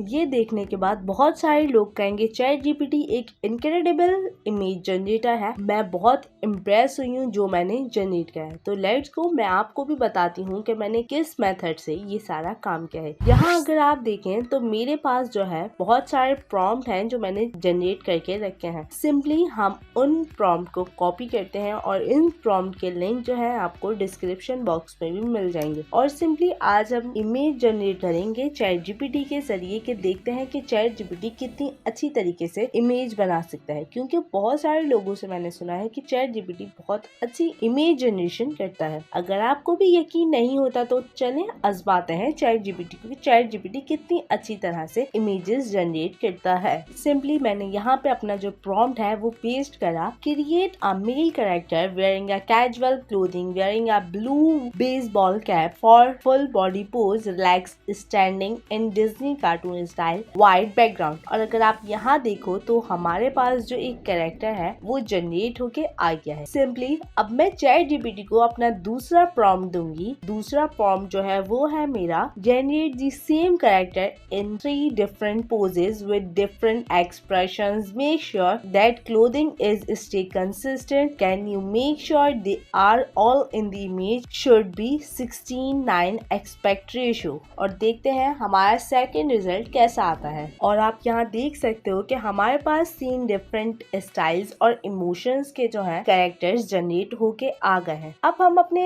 ये देखने के बाद बहुत सारे लोग कहेंगे चैट जीपीटी एक इनक्रेडिबल इमेज जनरेटर है। मैं बहुत इम्प्रेस हुई हूँ जो मैंने जनरेट किया है। तो लेट्स गो, मैं आपको भी बताती हूँ कि मैंने किस मेथड से ये सारा काम किया है। यहाँ अगर आप देखें तो मेरे पास जो है बहुत सारे प्रॉम्प्ट हैं जो मैंने जनरेट करके रखे हैं। सिंपली हम उन प्रॉम्प्ट को कॉपी करते हैं और इन प्रॉम्प्ट के लिंक जो है आपको डिस्क्रिप्शन बॉक्स में भी मिल जाएंगे। और सिंपली आज हम इमेज जनरेट करेंगे चैट जीपीटी के जरिए कि देखते हैं कि चैट जीपीटी कितनी अच्छी तरीके से इमेज बना सकता है, क्योंकि बहुत सारे लोगों से मैंने सुना है कि चैट जीपीटी बहुत अच्छी इमेज जनरेशन करता है। अगर आपको भी यकीन नहीं होता तो चलें आजमाते हैं चैट जीपीटी को, चैट जीपीटी कितनी अच्छी तरह से इमेजेस जनरेट करता है। सिंपली मैंने यहाँ पे अपना जो प्रॉम्प्ट है वो पेस्ट करा, create a male character wearing a casual clothing wearing a blue baseball cap for full body pose relax standing in Disney cartoon style white background. और अगर आप यहाँ देखो तो हमारे पास जो एक कैरेक्टर है वो जनरेट होके आ गया है। सिंपली अब मैं चैट जीपीटी को अपना दूसरा प्रॉम्प्ट दूंगी। दूसरा प्रॉम्प्ट जो है वो है मेरा generate the same character in 3 different poses with different expressions. Make sure that clothing is stay consistent. Can you make sure they are all in the image? Should be 16:9 aspect ratio. और देखते हैं हमारा second result कैसा आता है। और आप यहाँ देख सकते हो कि हमारे पास 3 डिफरेंट स्टाइल्स और इमोशंस के जो है कैरेक्टर्स जनरेट होके आ गए हैं। अब हम अपने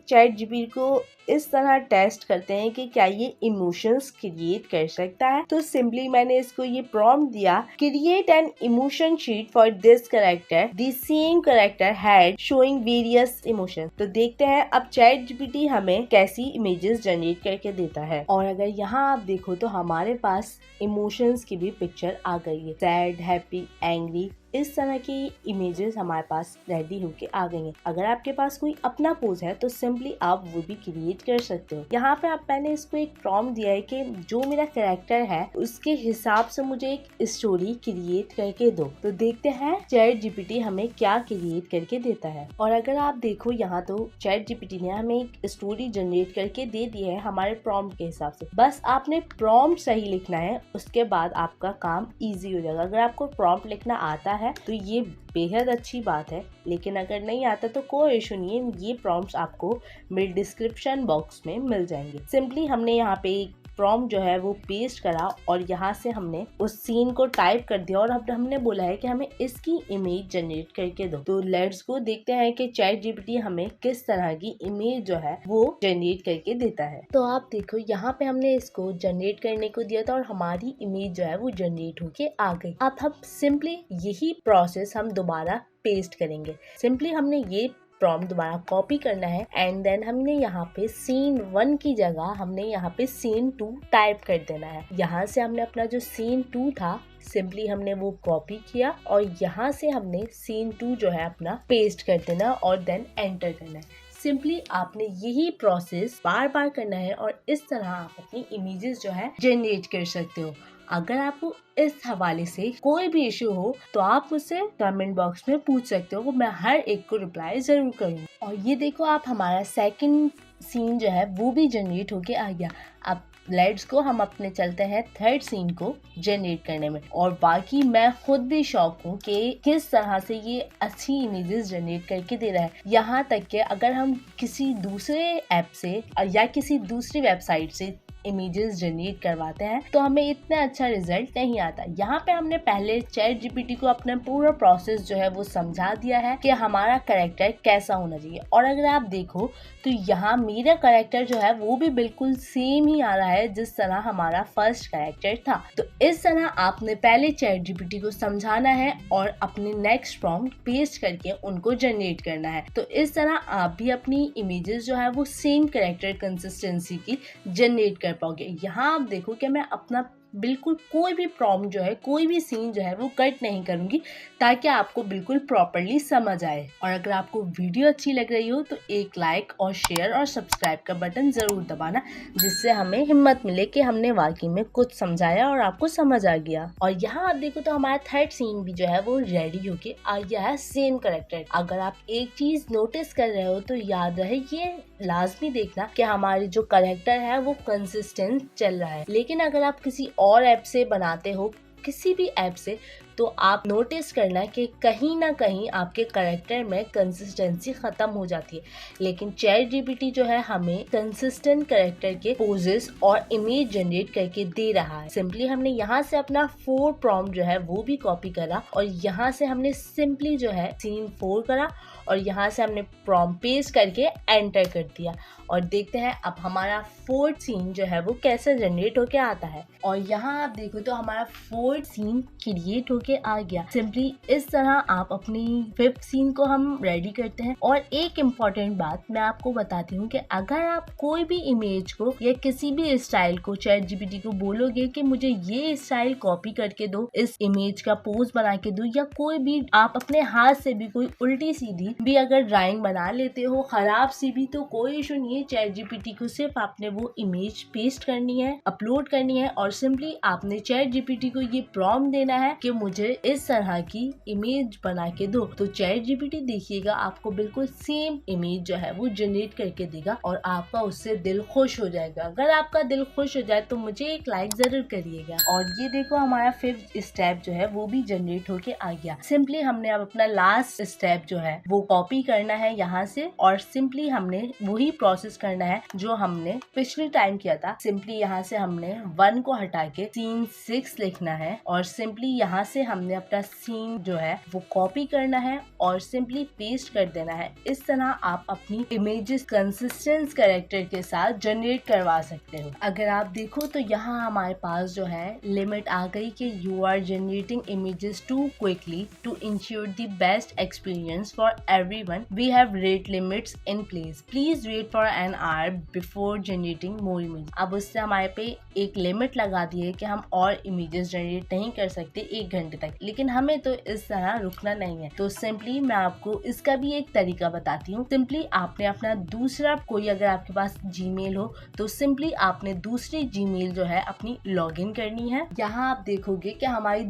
चैट जीपीटी को इस तरह टेस्ट करते हैं कि क्या ये इमोशंस क्रिएट कर सकता है। तो सिंपली मैंने इसको ये प्रॉम्प्ट दिया, create an emotion sheet for this character the same character had showing various emotion. तो देखते हैं अब चैट जीपीटी हमें कैसी इमेजेस जनरेट करके देता है। और अगर यहाँ आप देखो तो हमारे पास इमोशंस की भी पिक्चर आ गई है, सैड, हैप्पी, एंग्री, इस तरह की इमेजेस हमारे पास रेडी होके आ गई हैं। अगर आपके पास कोई अपना पोज है तो सिंपली आप वो भी क्रिएट कर सकते हो। यहाँ पे आप मैंने इसको एक प्रॉम्प्ट दिया है कि जो मेरा कैरेक्टर है उसके हिसाब से मुझे एक स्टोरी क्रिएट करके दो। तो देखते हैं चैट जीपीटी हमें क्या क्रिएट करके देता है। और अगर आप देखो यहाँ तो चैट जीपीटी ने हमें एक स्टोरी जनरेट करके दे दी है हमारे प्रॉम्प्ट के हिसाब से। बस आपने प्रॉम्प्ट सही लिखना है, उसके बाद आपका काम ईजी हो जाएगा। अगर आपको प्रॉम्प्ट लिखना आता है तो ये बेहद अच्छी बात है, लेकिन अगर नहीं आता तो कोई इशू नहीं है, ये प्रॉम्प्ट्स आपको मेरे डिस्क्रिप्शन बॉक्स में मिल जाएंगे। सिंपली हमने यहाँ पे एक प्रॉम्प्ट जो है वो पेस्ट करा और यहाँ से हमने उस सीन को टाइप कर दिया और अब हमने बोला है कि हमें इसकी इमेज जनरेट करके दो। तो लेट्स गो, देखते हैं कि चैट जीपीटी हमें किस तरह की इमेज जो है वो जनरेट करके देता है। तो आप देखो यहाँ पे हमने इसको जनरेट करने को दिया था और हमारी इमेज जो है वो जनरेट होके आ गई। अब हम सिंपली यही प्रोसेस हम दोबारा पेस्ट करेंगे। सिंपली हमने ये प्रॉम्प्ट दोबारा कॉपी करना है एंड देन हमने यहाँ पे सीन 1 की जगह हमने यहाँ पे सीन 2 टाइप कर देना है। यहाँ से हमने अपना जो सीन 2 था सिंपली हमने वो कॉपी किया और यहाँ से हमने सीन 2 जो है अपना पेस्ट कर देना और देन एंटर करना है। सिंपली आपने यही प्रोसेस बार बार करना है और इस तरह आप अपनी इमेजेस जो है जनरेट कर सकते हो। अगर आपको इस हवाले से कोई भी इशू हो तो आप मुझसे कमेंट बॉक्स में पूछ सकते हो, मैं हर एक को रिप्लाई जरूर करूँगी। और ये देखो आप हमारा सेकंड सीन जो है वो भी जनरेट होके आ गया। अब लेट्स को हम अपने चलते हैं थर्ड सीन को जनरेट करने में। और बाकी मैं खुद भी शौक हूँ कि किस तरह से ये अच्छी इमेजेस जनरेट करके दे रहा है। यहाँ तक कि अगर हम किसी दूसरे ऐप से या किसी दूसरी वेबसाइट से इमेजेस जनरेट करवाते हैं तो हमें इतना अच्छा रिजल्ट नहीं आता। यहाँ पे हमने पहले चैट जीपीटी को अपना पूरा प्रोसेस जो है वो समझा दिया है कि हमारा कैरेक्टर कैसा होना चाहिए। और अगर आप देखो तो यहाँ मेरा कैरेक्टर जो है वो भी बिल्कुल सेम ही आ रहा है जिस तरह हमारा फर्स्ट कैरेक्टर था। तो इस तरह आपने पहले चैट जीपीटी को समझाना है और अपने नेक्स्ट प्रॉम्प्ट पेस्ट करके उनको जनरेट करना है। तो इस तरह आप भी अपनी इमेजेस जो है वो सेम कैरेक्टर कंसिस्टेंसी की जनरेट कर पाओगे। यहाँ आप देखो कि मैं अपना बिल्कुल कोई भी प्रॉम्प्ट जो है कोई भी सीन जो है वो कट नहीं करूंगी ताकि आपको बिल्कुल प्रॉपर्ली समझ आए। और अगर आपको वीडियो अच्छी लग रही हो तो एक लाइक और शेयर और सब्सक्राइब का बटन जरूर दबाना, जिससे हमें हिम्मत मिले कि हमने वाकई में कुछ समझाया और आपको समझ आ गया। और यहाँ आप देखो तो हमारा थर्ड सीन भी जो है वो रेडी होके आ गया है सेम कैरेक्टर। अगर आप एक चीज नोटिस कर रहे हो तो याद रहे ये लाजमी देखना कि हमारी जो कैरेक्टर है वो कंसिस्टेंट कंसिस्टेंट चल रहा है। लेकिन अगर आप किसी और ऐप से बनाते हो, किसी भी ऐप से, तो आप नोटिस करना कि कहीं ना कहीं आपके कैरेक्टर में कंसिस्टेंसी खत्म हो जाती है। लेकिन चैट जीपीटी जो है हमें कंसिस्टेंट कैरेक्टर के पोजेस और इमेज जनरेट करके दे रहा है। सिंपली हमने यहाँ से अपना 4 प्रॉम्प्ट जो है वो भी कॉपी करा और यहाँ से हमने सिंपली जो है सीन 4 करा और यहाँ से हमने प्रॉम्प्ट पेस्ट करके एंटर कर दिया और देखते हैं अब हमारा 4th सीन जो है वो कैसे जनरेट होके आता है। और यहाँ आप देखो तो हमारा 4th सीन क्रिएट होके आ गया। सिंपली इस तरह आप अपनी 5th सीन को हम रेडी करते हैं। और एक इम्पॉर्टेंट बात मैं आपको बताती हूँ कि अगर आप कोई भी इमेज को या किसी भी स्टाइल को चैट जीपीटी को बोलोगे कि मुझे ये स्टाइल कॉपी करके दो, इस इमेज का पोज बना के दो, या कोई भी आप अपने हाथ से भी कोई उल्टी सीधी भी अगर ड्राइंग बना लेते हो, खराब सी भी, तो कोई इशू नहीं है। चैट जीपीटी को सिर्फ आपने वो इमेज पेस्ट करनी है, अपलोड करनी है और सिंपली आपने चैट जीपीटी को ये प्रॉम्प्ट देना है कि मुझे इस तरह की इमेज बना के दो। तो चैट जीपीटी देखिएगा आपको बिल्कुल सेम इमेज जो है वो जनरेट करके देगा और आपका उससे दिल खुश हो जाएगा। अगर आपका दिल खुश हो जाए तो मुझे एक लाइक जरूर करिएगा। और ये देखो हमारा 5th स्टेप जो है वो भी जनरेट होके आ गया। सिंपली हमने अब अपना लास्ट स्टेप जो है वो कॉपी करना है यहाँ से और सिंपली हमने वही प्रोसेस करना है जो हमने पिछले टाइम किया था। सिंपली यहाँ से हमने 1 को हटा के सीन 6 लिखना है और सिंपली यहाँ से हमने अपना सीन जो है वो कॉपी करना है और सिंपली पेस्ट कर देना है। इस तरह आप अपनी इमेजेस कंसिस्टेंट कैरेक्टर के साथ जनरेट करवा सकते हो। अगर आप देखो तो यहाँ हमारे पास जो है लिमिट आ गई कि you are generating images too quickly to ensure the best experience for everyone. We have rate limits in place, please wait for an hour before generating more image. अब उससे हमारे पे एक लिमिट लगा दी है कि हम और इमेजेस जनरेट नहीं कर सकते 1 घंटे तक, लेकिन हमें तो इस तरह रुकना नहीं है। तो सिंपली मैं आपको इसका भी एक तरीका बताती हूँ। सिंपली आपने अपना दूसरा कोई, अगर आपके पास जीमेल हो तो सिंपली आपने दूसरी जीमेल जो है अपनी लॉगिन करनी है। यहाँ आप देखोगे कि हमारी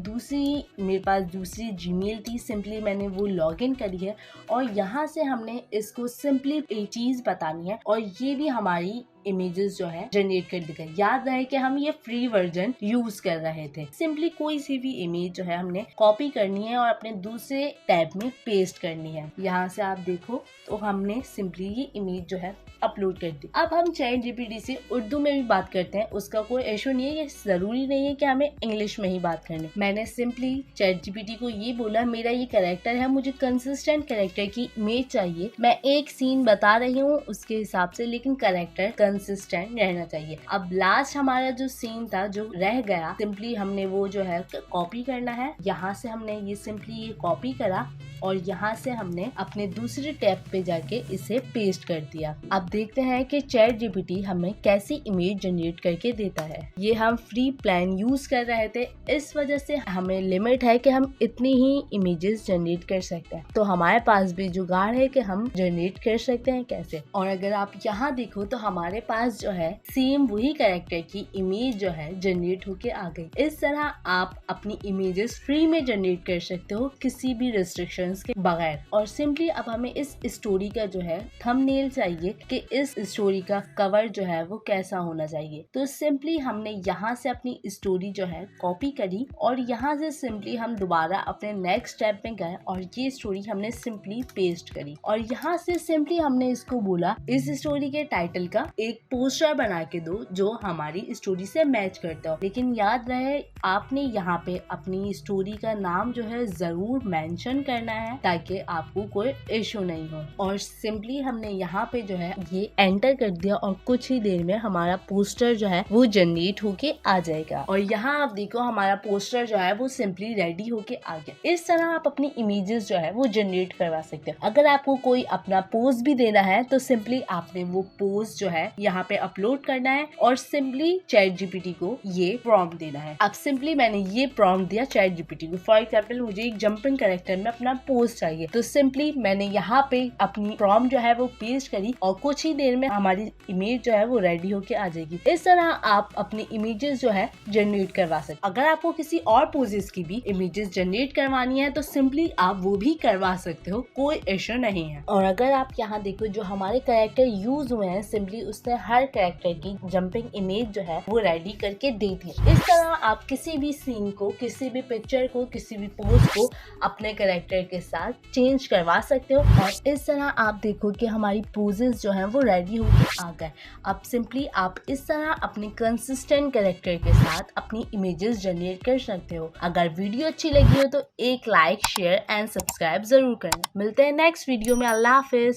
मेरे पास दूसरी जीमेल थी, सिंपली मैंने वो लॉगिन करी है और यहाँ से हमने इसको सिंपली एक चीज बतानी है और ये भी हमारी इमेजेस जो है जनरेट कर देगा। याद रहे कि हम ये फ्री वर्जन यूज कर रहे थे। सिंपली कोई सी भी इमेज जो है हमने कॉपी करनी है और अपने दूसरे टैब में पेस्ट करनी है। यहाँ से आप देखो तो हमने सिंपली ये इमेज जो है अपलोड कर दी। अब हम चैट जीपीटी से उर्दू में भी बात करते हैं, उसका कोई इशू नहीं है। ये जरूरी नहीं है कि हमें इंग्लिश में ही बात करनी। मैंने सिंपली चैट जीपीटी को ये बोला मेरा ये कैरेक्टर है, मुझे कंसिस्टेंट कैरेक्टर की इमेज चाहिए। मैं एक सीन बता रही हूँ उसके हिसाब से, लेकिन कैरेक्टर कंसिस्टेंट रहना चाहिए। अब लास्ट हमारा जो सीन था जो रह गया, सिंपली हमने वो जो है कॉपी करना है। यहाँ से हमने ये सिंपली ये कॉपी करा और यहाँ से हमने अपने दूसरे टैब पे जाके इसे पेस्ट कर दिया। अब देखते हैं कि चैट जीपीटी हमें कैसी इमेज जनरेट करके देता है। ये हम फ्री प्लान यूज कर रहे थे, इस वजह से हमें लिमिट है कि हम इतनी ही इमेजेस जनरेट कर सकते हैं। तो हमारे पास भी जुगाड़ है कि हम जनरेट कर सकते हैं कैसे। और अगर आप यहाँ देखो तो हमारे पास जो है सेम वही कैरेक्टर की इमेज जो है जनरेट होके आ गई। इस तरह आप अपनी इमेजेस फ्री में जनरेट कर सकते हो किसी भी रिस्ट्रिक्शंस के बगैर। और सिंपली अब हमें इस स्टोरी का जो है थंबनेल चाहिए कि इस स्टोरी का कवर जो है वो कैसा होना चाहिए। तो सिंपली हमने यहाँ से अपनी स्टोरी जो है कॉपी करी और यहाँ से सिंपली हम दोबारा अपने नेक्स्ट स्टेप में गए और ये स्टोरी हमने सिंपली पेस्ट करी और यहाँ से सिंपली हमने इसको बोला इस स्टोरी के टाइटल का एक पोस्टर बना के दो जो हमारी स्टोरी से मैच करता हो। लेकिन याद रहे आपने यहाँ पे अपनी स्टोरी का नाम जो है जरूर मेंशन करना है ताकि आपको कोई इशू नहीं हो। और सिंपली हमने यहाँ पे जो है ये एंटर कर दिया और कुछ ही देर में हमारा पोस्टर जो है वो जनरेट होके आ जाएगा। और यहाँ आप देखो हमारा पोस्टर जो है वो सिंपली रेडी होके आ गया। इस तरह आप अपनी इमेजेस जो है वो जनरेट करवा सकते हो। अगर आपको कोई अपना पोज भी देना है तो सिंपली आपने वो पोज जो है यहाँ पे अपलोड करना है और सिंपली चैट जीपीटी को ये प्रॉम्प्ट देना है। अब सिंपली मैंने ये प्रॉम्प्ट दिया चैट जीपीटी को, फॉर एग्जाम्पल मुझे एक जंपिंग कैरेक्टर में अपना पोज चाहिए। तो सिंपली मैंने यहाँ पे अपनी प्रॉम्प्ट जो है वो पेस्ट करी और कुछ ही देर में हमारी इमेज जो है वो रेडी होके आ जाएगी। इस तरह आप अपनी इमेजेस जो है जनरेट करवा सकते। अगर आपको किसी और पोजेस की भी इमेजेस जनरेट करवानी है तो सिंपली आप वो भी करवा सकते हो, कोई इश्यू नहीं है। और अगर आप यहाँ देखो जो हमारे कैरेक्टर यूज हुए हैं, सिंपली उसने हर कैरेक्टर की जंपिंग इमेज जो है वो रेडी करके दे दी। इस तरह आप किसी भी सीन को, किसी भी पिक्चर को, किसी भी पोज को अपने कैरेक्टर के साथ चेंज करवा सकते हो। और इस तरह आप देखो कि हमारी पोजेस जो हैं वो रेडी होकर आ गए। अब सिंपली आप इस तरह अपने कंसिस्टेंट कैरेक्टर के साथ अपनी इमेजेस जनरेट कर सकते हो। अगर वीडियो अच्छी लगी हो तो एक लाइक, शेयर एंड सब्सक्राइब जरूर करें। मिलते हैं नेक्स्ट वीडियो में। अल्लाह हाफिज।